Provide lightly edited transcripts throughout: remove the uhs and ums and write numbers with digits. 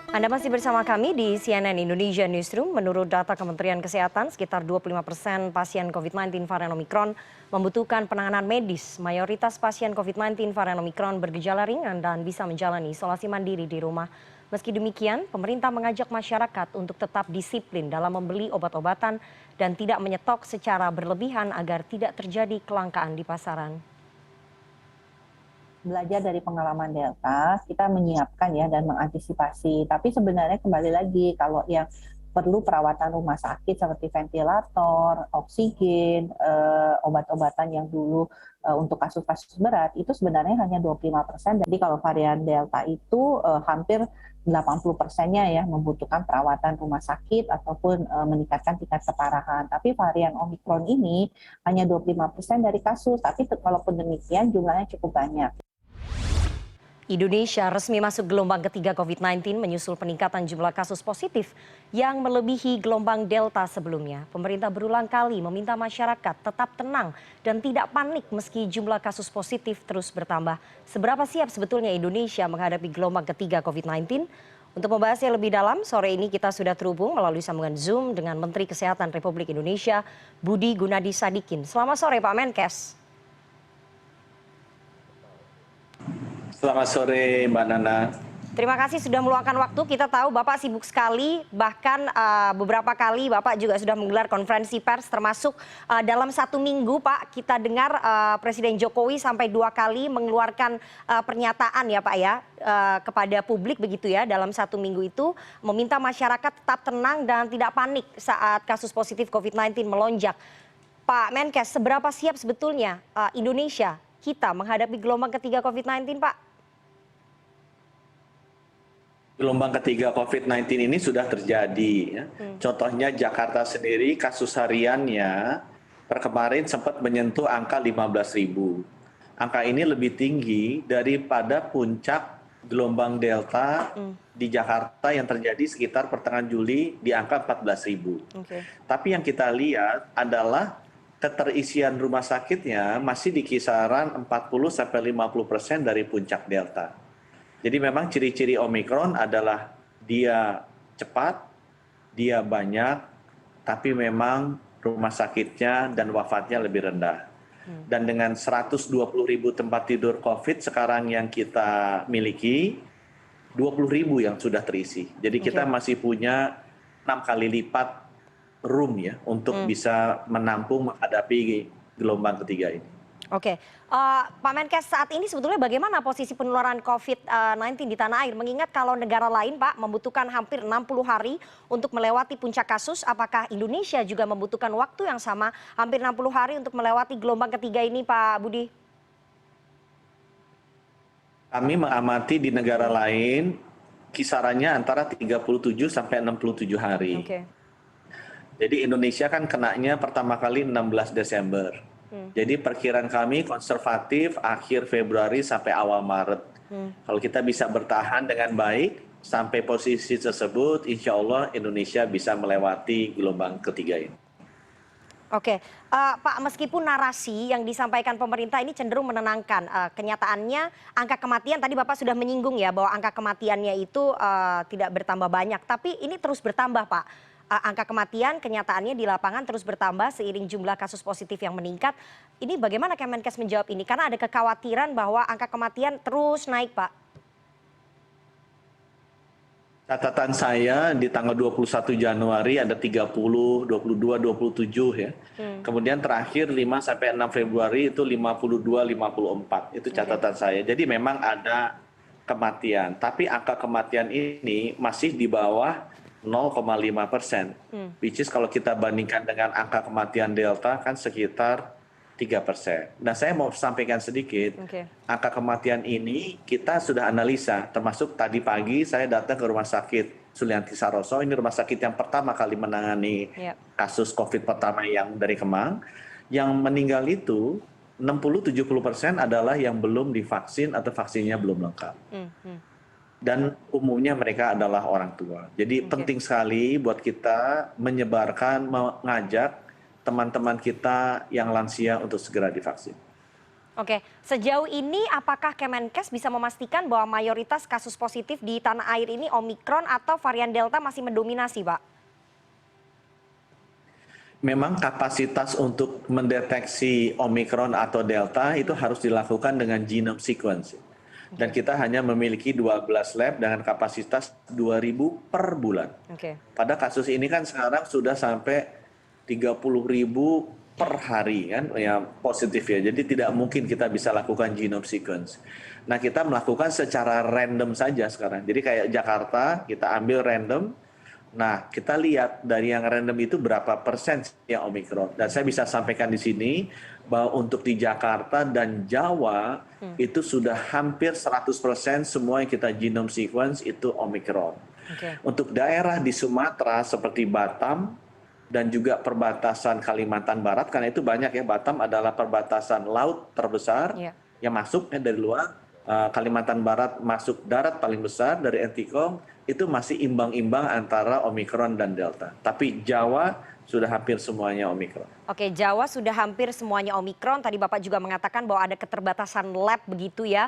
Anda masih bersama kami di CNN Indonesia Newsroom. Menurut data Kementerian Kesehatan, sekitar 25% pasien COVID-19 varian Omikron membutuhkan penanganan medis. Mayoritas pasien COVID-19 varian Omikron bergejala ringan dan bisa menjalani isolasi mandiri di rumah. Meski demikian, pemerintah mengajak masyarakat untuk tetap disiplin dalam membeli obat-obatan dan tidak menyetok secara berlebihan agar tidak terjadi kelangkaan di pasaran. Belajar dari pengalaman Delta, kita menyiapkan ya dan mengantisipasi. Tapi sebenarnya kembali lagi, kalau yang perlu perawatan rumah sakit seperti ventilator, oksigen, obat-obatan yang dulu untuk kasus-kasus berat, itu sebenarnya hanya 25%. Jadi kalau varian Delta itu hampir 80%-nya ya membutuhkan perawatan rumah sakit ataupun meningkatkan tingkat keparahan. Tapi varian Omikron ini hanya 25% dari kasus, tapi walaupun demikian jumlahnya cukup banyak. Indonesia resmi masuk gelombang ketiga COVID-19 menyusul peningkatan jumlah kasus positif yang melebihi gelombang Delta sebelumnya. Pemerintah berulang kali meminta masyarakat tetap tenang dan tidak panik meski jumlah kasus positif terus bertambah. Seberapa siap sebetulnya Indonesia menghadapi gelombang ketiga COVID-19? Untuk membahasnya lebih dalam, sore ini kita sudah terhubung melalui sambungan Zoom dengan Menteri Kesehatan Republik Indonesia, Budi Gunadi Sadikin. Selamat sore Pak Menkes. Selamat sore Mbak Nana. Terima kasih sudah meluangkan waktu. Kita tahu Bapak sibuk sekali, bahkan beberapa kali Bapak juga sudah menggelar konferensi pers, termasuk dalam 1 minggu Pak, kita dengar Presiden Jokowi sampai 2 kali mengeluarkan pernyataan ya Pak ya, kepada publik begitu ya, dalam 1 minggu itu meminta masyarakat tetap tenang dan tidak panik saat kasus positif COVID-19 melonjak. Pak Menkes, seberapa siap sebetulnya Indonesia, kita menghadapi gelombang ketiga COVID-19 Pak? Gelombang ketiga COVID-19 ini sudah terjadi. Ya. Contohnya Jakarta sendiri kasus hariannya per kemarin sempat menyentuh angka 15.000. Angka ini lebih tinggi daripada puncak gelombang Delta di Jakarta yang terjadi sekitar pertengahan Juli di angka 14.000. Tapi yang kita lihat adalah keterisian rumah sakitnya masih di kisaran 40-50% dari puncak Delta. Jadi memang ciri-ciri Omikron adalah dia cepat, dia banyak, tapi memang rumah sakitnya dan wafatnya lebih rendah. Dan dengan 120.000 tempat tidur COVID sekarang yang kita miliki, 20.000 yang sudah terisi. Jadi kita masih punya 6 kali lipat room ya untuk bisa menampung menghadapi gelombang ketiga ini. Oke, Pak Menkes, saat ini sebetulnya bagaimana posisi penularan COVID-19 di tanah air? Mengingat kalau negara lain Pak membutuhkan hampir 60 hari untuk melewati puncak kasus, apakah Indonesia juga membutuhkan waktu yang sama hampir 60 hari untuk melewati gelombang ketiga ini Pak Budi? Kami mengamati di negara lain kisarannya antara 37 sampai 67 hari. Jadi Indonesia kan kenanya pertama kali 16 Desember. Jadi perkiraan kami konservatif akhir Februari sampai awal Maret. Kalau kita bisa bertahan dengan baik sampai posisi tersebut, insya Allah Indonesia bisa melewati gelombang ketiga ini. Oke, Pak, meskipun narasi yang disampaikan pemerintah ini cenderung menenangkan, kenyataannya angka kematian tadi Bapak sudah menyinggung ya bahwa angka kematiannya itu tidak bertambah banyak, tapi ini terus bertambah Pak. Angka kematian kenyataannya di lapangan terus bertambah seiring jumlah kasus positif yang meningkat. Ini bagaimana Kemenkes menjawab ini? Karena ada kekhawatiran bahwa angka kematian terus naik Pak. Catatan saya di tanggal 21 Januari ada 30, 22, 27 ya. Kemudian terakhir 5 sampai 6 Februari itu 52, 54. Itu catatan saya. Jadi memang ada kematian, tapi angka kematian ini masih di bawah 0,5%. Which is kalau kita bandingkan dengan angka kematian Delta kan sekitar 3%. Nah saya mau sampaikan sedikit, angka kematian ini kita sudah analisa, termasuk tadi pagi saya datang ke rumah sakit Sulianti Saroso, ini rumah sakit yang pertama kali menangani kasus COVID pertama yang dari Kemang, yang meninggal itu 60-70% adalah yang belum divaksin atau vaksinnya belum lengkap. Dan umumnya mereka adalah orang tua. Jadi penting sekali buat kita menyebarkan, mengajak teman-teman kita yang lansia untuk segera divaksin. Oke, sejauh ini apakah Kemenkes bisa memastikan bahwa mayoritas kasus positif di tanah air ini Omikron atau varian Delta masih mendominasi, Pak? Memang kapasitas untuk mendeteksi Omikron atau Delta itu harus dilakukan dengan genome sequence. Dan kita hanya memiliki 12 lab dengan kapasitas 2.000 per bulan. Pada kasus ini kan sekarang sudah sampai 30.000 per hari kan ya positif ya. Jadi tidak mungkin kita bisa lakukan genome sequence. Nah, kita melakukan secara random saja sekarang. Jadi kayak Jakarta kita ambil random. Nah, kita lihat dari yang random itu berapa persen yang Omikron. Dan saya bisa sampaikan di sini bahwa untuk di Jakarta dan Jawa itu sudah hampir 100% semua yang kita genome sequence itu Omikron. Untuk daerah di Sumatera seperti Batam dan juga perbatasan Kalimantan Barat, karena itu banyak ya, Batam adalah perbatasan laut terbesar yang masuk dari luar. Kalimantan Barat masuk darat paling besar dari Entikong, itu masih imbang-imbang antara Omikron dan Delta. Tapi Jawa sudah hampir semuanya Omikron. Oke, Jawa sudah hampir semuanya Omikron. Tadi Bapak juga mengatakan bahwa ada keterbatasan lab begitu ya,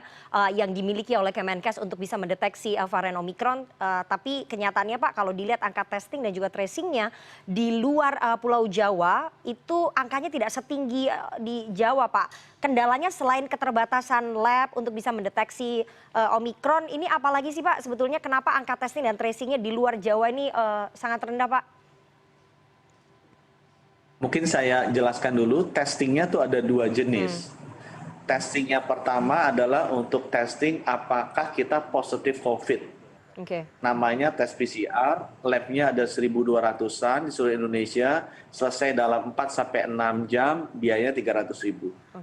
yang dimiliki oleh Kemenkes untuk bisa mendeteksi varian Omikron. Tapi kenyataannya Pak, kalau dilihat angka testing dan juga tracingnya di luar Pulau Jawa, itu angkanya tidak setinggi di Jawa Pak. Kendalanya selain keterbatasan lab untuk bisa mendeteksi Omikron, ini apalagi sih Pak sebetulnya kenapa angka testing dan tracingnya di luar Jawa ini sangat rendah Pak? Mungkin saya jelaskan dulu, testingnya tuh ada 2 jenis. Testingnya pertama adalah untuk testing apakah kita positif COVID. Namanya tes PCR, labnya ada 1.200-an di seluruh Indonesia, selesai dalam 4-6 jam, biayanya 300.000.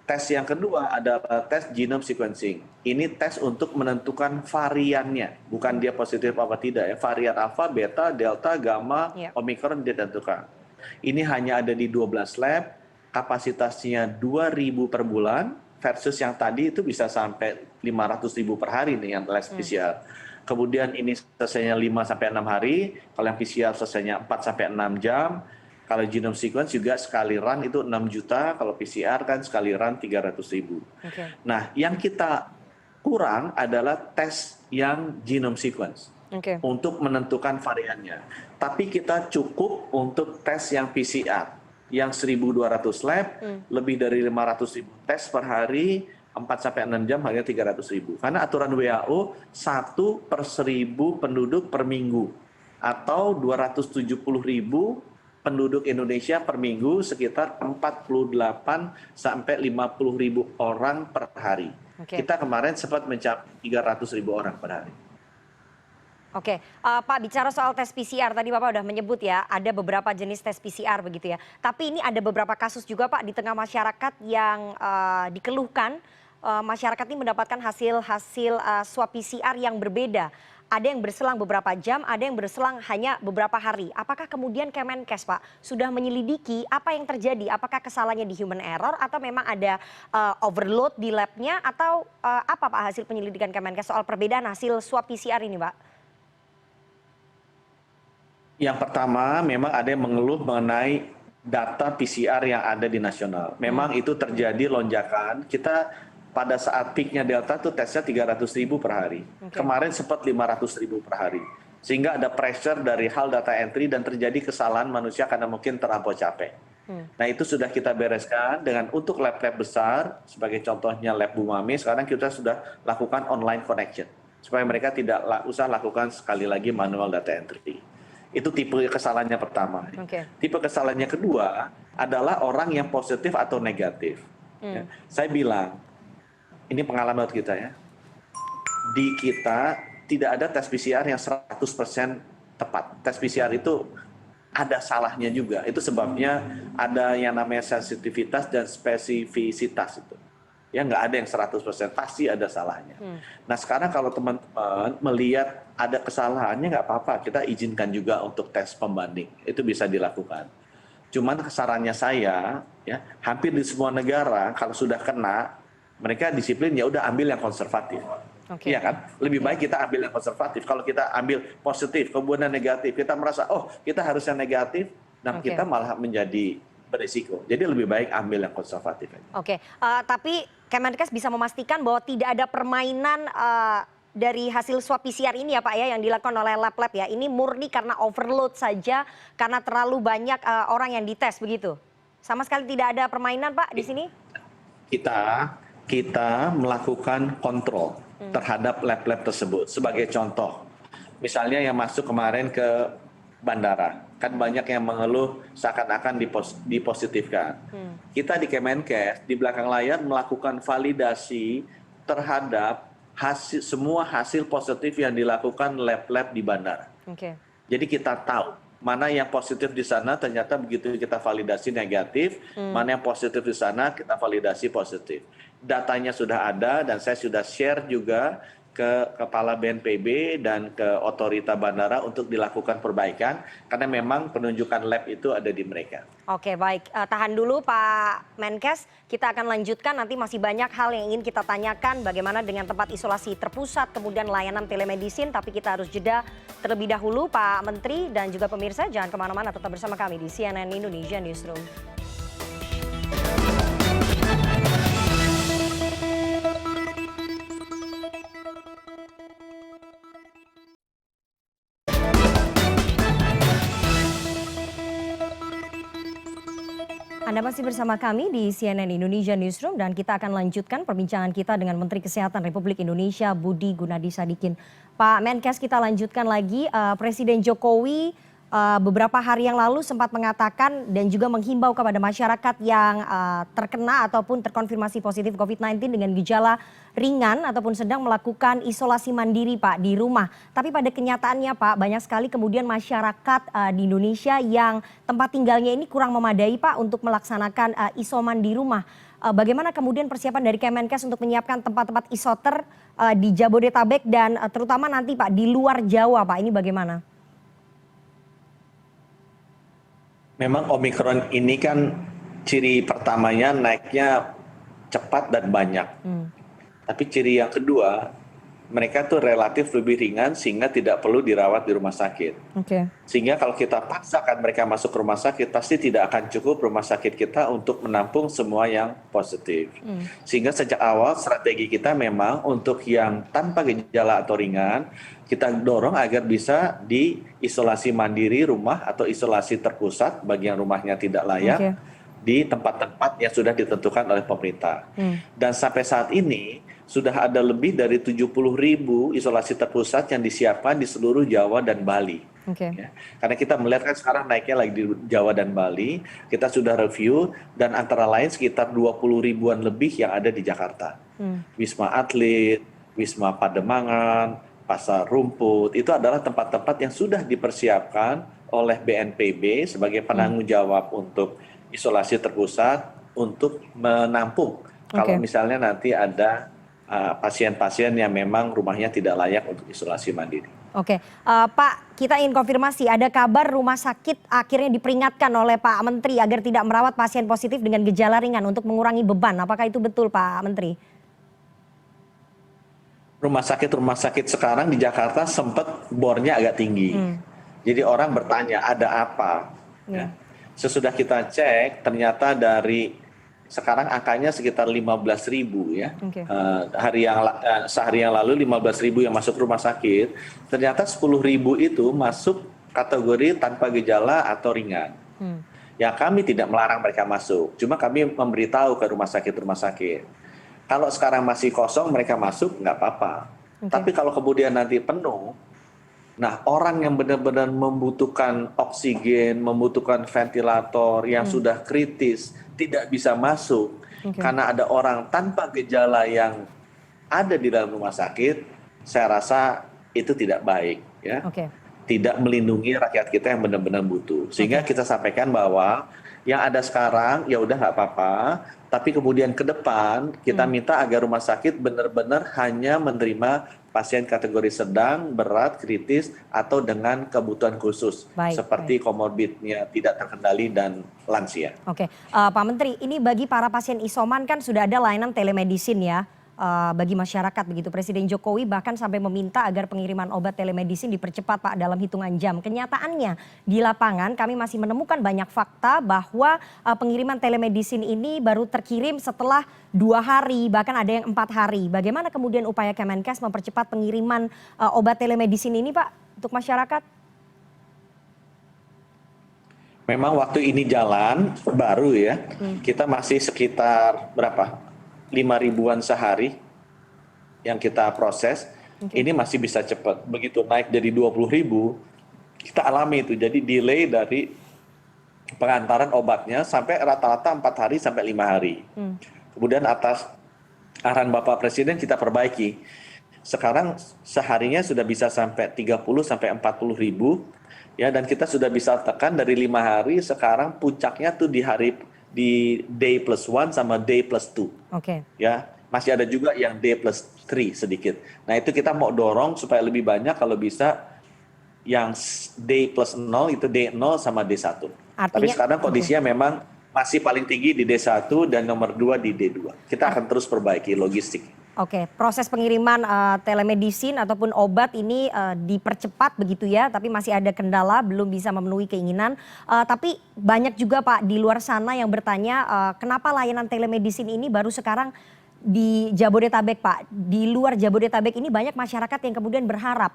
Tes yang kedua adalah tes genome sequencing. Ini tes untuk menentukan variannya, bukan dia positif apa tidak ya. Varian alpha, beta, delta, gamma, Omikron ditentukan. Ini hanya ada di 12 lab, kapasitasnya 2.000 per bulan, versus yang tadi itu bisa sampai 500.000 per hari nih yang tes PCR. Kemudian ini selesainya 5-6 hari, kalau yang PCR selesainya 4-6 jam, kalau genome sequence juga sekali run itu 6 juta, kalau PCR kan sekali run 300.000. Nah, yang kita kurang adalah tes yang genome sequence. Untuk menentukan variannya. Tapi kita cukup untuk tes yang PCR, yang 1.200 lab, lebih dari 500.000 tes per hari, 4-6 jam hanya 300.000. Karena aturan WHO 1 per 1.000 penduduk per minggu, atau 270.000 penduduk Indonesia per minggu, sekitar 48 sampai 50.000 orang per hari. Kita kemarin sempat mencapai 300.000 orang per hari. Oke, Pak bicara soal tes PCR tadi Bapak sudah menyebut ya ada beberapa jenis tes PCR begitu ya. Tapi ini ada beberapa kasus juga Pak di tengah masyarakat yang dikeluhkan masyarakat ini mendapatkan hasil swab PCR yang berbeda. Ada yang berselang beberapa jam, ada yang berselang hanya beberapa hari. Apakah kemudian Kemenkes Pak sudah menyelidiki apa yang terjadi? Apakah kesalahannya di human error atau memang ada overload di labnya atau apa Pak hasil penyelidikan Kemenkes soal perbedaan hasil swab PCR ini Pak? Yang pertama, memang ada yang mengeluh mengenai data PCR yang ada di nasional. Memang itu terjadi lonjakan. Kita pada saat peaknya Delta tuh tesnya 300.000 per hari. Kemarin sempat 500.000 per hari. Sehingga ada pressure dari hal data entry dan terjadi kesalahan manusia karena mungkin terlampau capek. Nah itu sudah kita bereskan dengan untuk lab-lab besar, sebagai contohnya lab Bumami, sekarang kita sudah lakukan online connection. Supaya mereka tidak usah lakukan sekali lagi manual data entry. Itu tipe kesalahannya pertama. Tipe kesalahannya kedua adalah orang yang positif atau negatif. Ya. Saya bilang, ini pengalaman kita ya, di kita tidak ada tes PCR yang 100% tepat. Tes PCR itu ada salahnya juga. Itu sebabnya ada yang namanya sensitivitas dan spesifisitas itu. Ya nggak ada yang 100%, pasti ada salahnya. Nah sekarang kalau teman-teman melihat ada kesalahannya nggak apa-apa, kita izinkan juga untuk tes pembanding, itu bisa dilakukan. Cuman sarannya saya, ya hampir di semua negara kalau sudah kena, mereka disiplin ya udah ambil yang konservatif. Iya kan? Lebih baik kita ambil yang konservatif. Kalau kita ambil positif, kemudian negatif, kita merasa oh kita harus yang negatif, dan kita malah menjadi berisiko. Jadi lebih baik ambil yang konservatif aja. Oke, tapi Kemenkes bisa memastikan bahwa tidak ada permainan dari hasil swab PCR ini ya Pak ya, yang dilakukan oleh lab-lab ya. Ini murni karena overload saja, karena terlalu banyak orang yang dites begitu. Sama sekali tidak ada permainan Pak di sini? Kita melakukan kontrol terhadap lab-lab tersebut. Sebagai contoh, misalnya yang masuk kemarin ke bandara, kan banyak yang mengeluh seakan-akan dipositifkan. Kita di Kemenkes di belakang layar melakukan validasi terhadap semua hasil positif yang dilakukan lab-lab di bandara. Jadi kita tahu mana yang positif di sana, ternyata begitu kita validasi negatif, mana yang positif di sana kita validasi positif. Datanya sudah ada dan saya sudah share juga ke Kepala BNPB dan ke otorita bandara untuk dilakukan perbaikan karena memang penunjukan lab itu ada di mereka. Oke baik, tahan dulu Pak Menkes, kita akan lanjutkan, nanti masih banyak hal yang ingin kita tanyakan bagaimana dengan tempat isolasi terpusat, kemudian layanan telemedicine, tapi kita harus jeda terlebih dahulu Pak Menteri dan juga pemirsa, jangan kemana-mana, tetap bersama kami di CNN Indonesia Newsroom. Anda masih bersama kami di CNN Indonesia Newsroom dan kita akan lanjutkan perbincangan kita dengan Menteri Kesehatan Republik Indonesia Budi Gunadi Sadikin. Pak Menkes, kita lanjutkan lagi. Presiden Jokowi beberapa hari yang lalu sempat mengatakan dan juga menghimbau kepada masyarakat yang terkena ataupun terkonfirmasi positif COVID-19 dengan gejala ringan ataupun sedang melakukan isolasi mandiri Pak di rumah. Tapi pada kenyataannya Pak, banyak sekali kemudian masyarakat di Indonesia yang tempat tinggalnya ini kurang memadai Pak untuk melaksanakan isoman di rumah. Bagaimana kemudian persiapan dari Kemenkes untuk menyiapkan tempat-tempat isoter di Jabodetabek dan terutama nanti Pak di luar Jawa Pak, ini bagaimana? Memang Omikron ini kan ciri pertamanya naiknya cepat dan banyak. Tapi ciri yang kedua, mereka tuh relatif lebih ringan sehingga tidak perlu dirawat di rumah sakit. Sehingga kalau kita paksakan mereka masuk ke rumah sakit, pasti tidak akan cukup rumah sakit kita untuk menampung semua yang positif. Sehingga sejak awal strategi kita memang untuk yang tanpa gejala atau ringan, kita dorong agar bisa diisolasi mandiri rumah atau isolasi terpusat bagi yang rumahnya tidak layak di tempat-tempat yang sudah ditentukan oleh pemerintah. Dan sampai saat ini sudah ada lebih dari 70.000 isolasi terpusat yang disiapkan di seluruh Jawa dan Bali. Ya. Karena kita melihat kan sekarang naiknya lagi di Jawa dan Bali, kita sudah review dan antara lain sekitar 20.000-an lebih yang ada di Jakarta. Wisma Atlet, Wisma Pademangan, Pasar Rumput, itu adalah tempat-tempat yang sudah dipersiapkan oleh BNPB sebagai penanggung jawab untuk isolasi terpusat untuk menampung kalau misalnya nanti ada pasien-pasien yang memang rumahnya tidak layak untuk isolasi mandiri. Pak, kita ingin konfirmasi, ada kabar rumah sakit akhirnya diperingatkan oleh Pak Menteri agar tidak merawat pasien positif dengan gejala ringan untuk mengurangi beban. Apakah itu betul Pak Menteri? Rumah sakit sekarang di Jakarta sempat bornya agak tinggi. Jadi orang bertanya ada apa? Ya. Sesudah kita cek ternyata dari sekarang angkanya sekitar 15.000 ya. Sehari yang lalu 15.000 yang masuk rumah sakit. Ternyata 10.000 itu masuk kategori tanpa gejala atau ringan. Ya kami tidak melarang mereka masuk. Cuma kami memberitahu ke rumah sakit. Kalau sekarang masih kosong mereka masuk nggak apa-apa. Tapi kalau kemudian nanti penuh, nah orang yang benar-benar membutuhkan oksigen, membutuhkan ventilator yang sudah kritis, tidak bisa masuk karena ada orang tanpa gejala yang ada di dalam rumah sakit, saya rasa itu tidak baik, ya. Tidak melindungi rakyat kita yang benar-benar butuh. Sehingga kita sampaikan bahwa yang ada sekarang ya udah nggak apa-apa, tapi kemudian ke depan kita minta agar rumah sakit benar-benar hanya menerima pasien kategori sedang, berat, kritis, atau dengan kebutuhan khusus seperti komorbidnya tidak terkendali dan lansia. Pak Menteri, ini bagi para pasien isoman kan sudah ada layanan telemedicine ya. bagi masyarakat begitu. Presiden Jokowi bahkan sampai meminta agar pengiriman obat telemedicine dipercepat Pak dalam hitungan jam. Kenyataannya di lapangan kami masih menemukan banyak fakta bahwa pengiriman telemedicine ini baru terkirim setelah 2 hari, bahkan ada yang 4 hari. Bagaimana kemudian upaya Kemenkes mempercepat pengiriman obat telemedicine ini Pak untuk masyarakat? Memang waktu ini jalan baru ya, kita masih sekitar berapa? 5.000-an sehari yang kita proses. Ini masih bisa cepat. Begitu naik dari 20.000, kita alami itu. Jadi delay dari pengantaran obatnya sampai rata-rata 4 hari sampai 5 hari. Kemudian atas arahan Bapak Presiden kita perbaiki. Sekarang seharinya sudah bisa sampai 30 sampai 40 ribu. Ya, dan kita sudah bisa tekan dari 5 hari, sekarang puncaknya tuh di day plus 1 sama day plus 2. Oke. Ya, masih ada juga yang day plus 3 sedikit. Nah, itu kita mau dorong supaya lebih banyak kalau bisa yang day plus 0 itu day 0 sama day 1. Tapi sekarang kondisinya memang masih paling tinggi di day 1 dan nomor 2 di day 2. Kita akan terus perbaiki logistik. Oke, proses pengiriman telemedicine ataupun obat ini dipercepat begitu ya, tapi masih ada kendala, belum bisa memenuhi keinginan. Tapi banyak juga Pak di luar sana yang bertanya kenapa layanan telemedicine ini baru sekarang di Jabodetabek Pak. Di luar Jabodetabek ini banyak masyarakat yang kemudian berharap,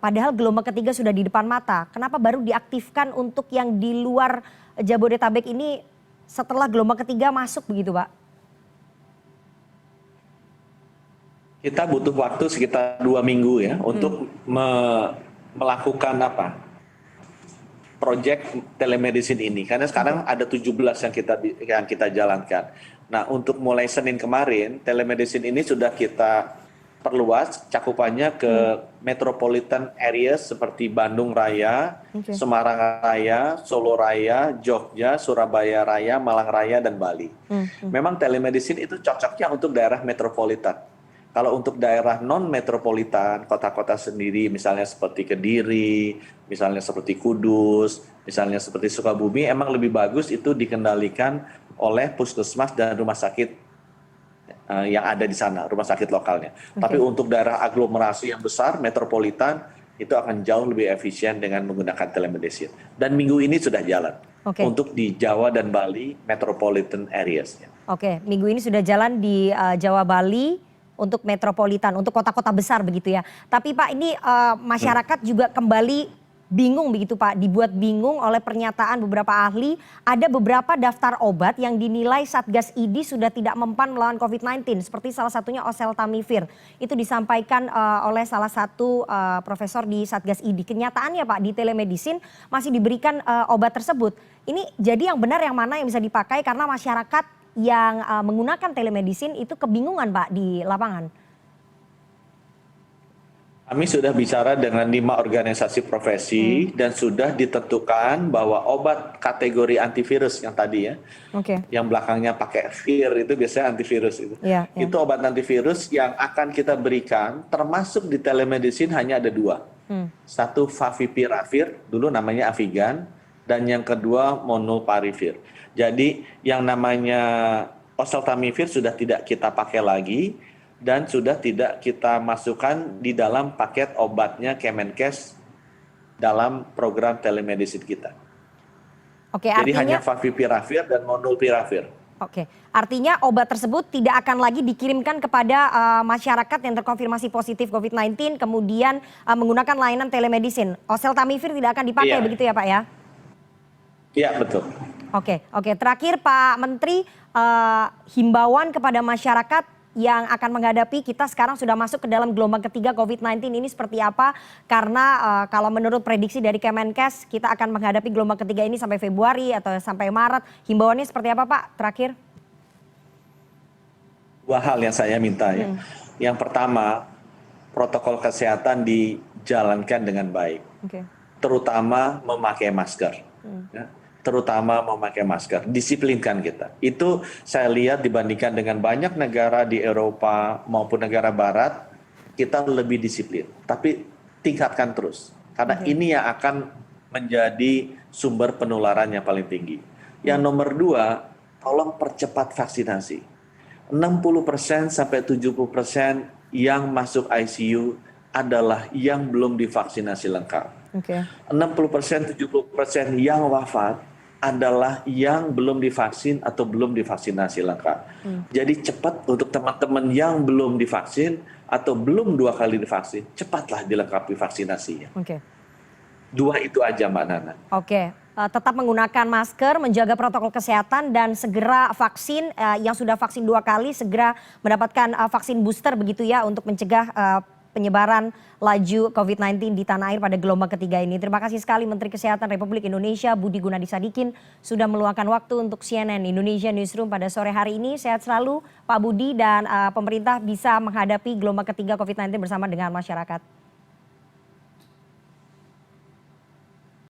padahal gelombang ketiga sudah di depan mata. Kenapa baru diaktifkan untuk yang di luar Jabodetabek ini setelah gelombang ketiga masuk begitu Pak? Kita butuh waktu sekitar 2 minggu ya untuk melakukan proyek telemedicine ini. Karena sekarang ada 17 yang kita jalankan. Nah, untuk mulai Senin kemarin, telemedicine ini sudah kita perluas cakupannya ke metropolitan areas seperti Bandung Raya, Semarang Raya, Solo Raya, Jogja, Surabaya Raya, Malang Raya, dan Bali. Memang telemedicine itu cocoknya untuk daerah metropolitan. Kalau untuk daerah non-metropolitan, kota-kota sendiri, misalnya seperti Kediri, misalnya seperti Kudus, misalnya seperti Sukabumi, emang lebih bagus itu dikendalikan oleh puskesmas dan rumah sakit yang ada di sana, rumah sakit lokalnya. Tapi untuk daerah aglomerasi yang besar, metropolitan, itu akan jauh lebih efisien dengan menggunakan telemedicine. Dan minggu ini sudah jalan untuk di Jawa dan Bali, metropolitan areas. Oke, minggu ini sudah jalan di Jawa, Bali, untuk metropolitan, untuk kota-kota besar begitu ya. Tapi Pak ini masyarakat juga kembali bingung begitu Pak, dibuat bingung oleh pernyataan beberapa ahli. Ada beberapa daftar obat yang dinilai Satgas ID sudah tidak mempan melawan COVID-19, seperti salah satunya oseltamivir. Itu disampaikan oleh salah satu profesor di Satgas ID. Kenyataannya Pak, di telemedicine masih diberikan obat tersebut. Ini jadi yang benar yang mana yang bisa dipakai, karena masyarakat yang menggunakan telemedicine itu kebingungan Pak di lapangan. Kami sudah bicara dengan 5 organisasi profesi dan sudah ditentukan bahwa obat kategori antivirus yang tadi ya, yang belakangnya pakai vir itu biasanya antivirus itu. Itu obat antivirus yang akan kita berikan, termasuk di telemedicine hanya ada 2. Satu favipiravir, dulu namanya Avigan, dan yang kedua molnupiravir. Jadi yang namanya oseltamivir sudah tidak kita pakai lagi dan sudah tidak kita masukkan di dalam paket obatnya Kemenkes dalam program telemedicine kita. Oke, jadi artinya, hanya favipiravir dan molnupiravir. Oke, artinya obat tersebut tidak akan lagi dikirimkan kepada masyarakat yang terkonfirmasi positif COVID-19 kemudian menggunakan layanan telemedicine. Oseltamivir tidak akan dipakai begitu ya Pak ya? Iya, betul. Oke. Terakhir Pak Menteri, himbauan kepada masyarakat yang akan menghadapi, kita sekarang sudah masuk ke dalam gelombang ketiga COVID-19 ini seperti apa? Karena kalau menurut prediksi dari Kemenkes, kita akan menghadapi gelombang ketiga ini sampai Februari atau sampai Maret. Himbauannya seperti apa Pak? Terakhir. 2 hal yang saya minta ya. Yang pertama, protokol kesehatan dijalankan dengan baik. Terutama memakai masker. Terutama memakai masker, disiplinkan kita. Itu saya lihat dibandingkan dengan banyak negara di Eropa maupun negara barat, kita lebih disiplin. Tapi tingkatkan terus, karena ini yang akan menjadi sumber penularan yang paling tinggi. Yang nomor 2, tolong percepat vaksinasi. 60% sampai 70% yang masuk ICU adalah yang belum divaksinasi lengkap. 60% 70% yang wafat adalah yang belum divaksin atau belum divaksinasi lengkap. Jadi cepat untuk teman-teman yang belum divaksin atau belum 2 kali divaksin, cepatlah dilengkapi vaksinasinya. Dua itu aja Mbak Nana. Tetap menggunakan masker, menjaga protokol kesehatan dan segera vaksin yang sudah vaksin 2 kali segera mendapatkan vaksin booster begitu ya untuk mencegah penyebaran laju COVID-19 di tanah air pada gelombang ketiga ini. Terima kasih sekali Menteri Kesehatan Republik Indonesia Budi Gunadi Sadikin sudah meluangkan waktu untuk CNN Indonesia Newsroom pada sore hari ini. Sehat selalu Pak Budi dan pemerintah bisa menghadapi gelombang ketiga COVID-19 bersama dengan masyarakat.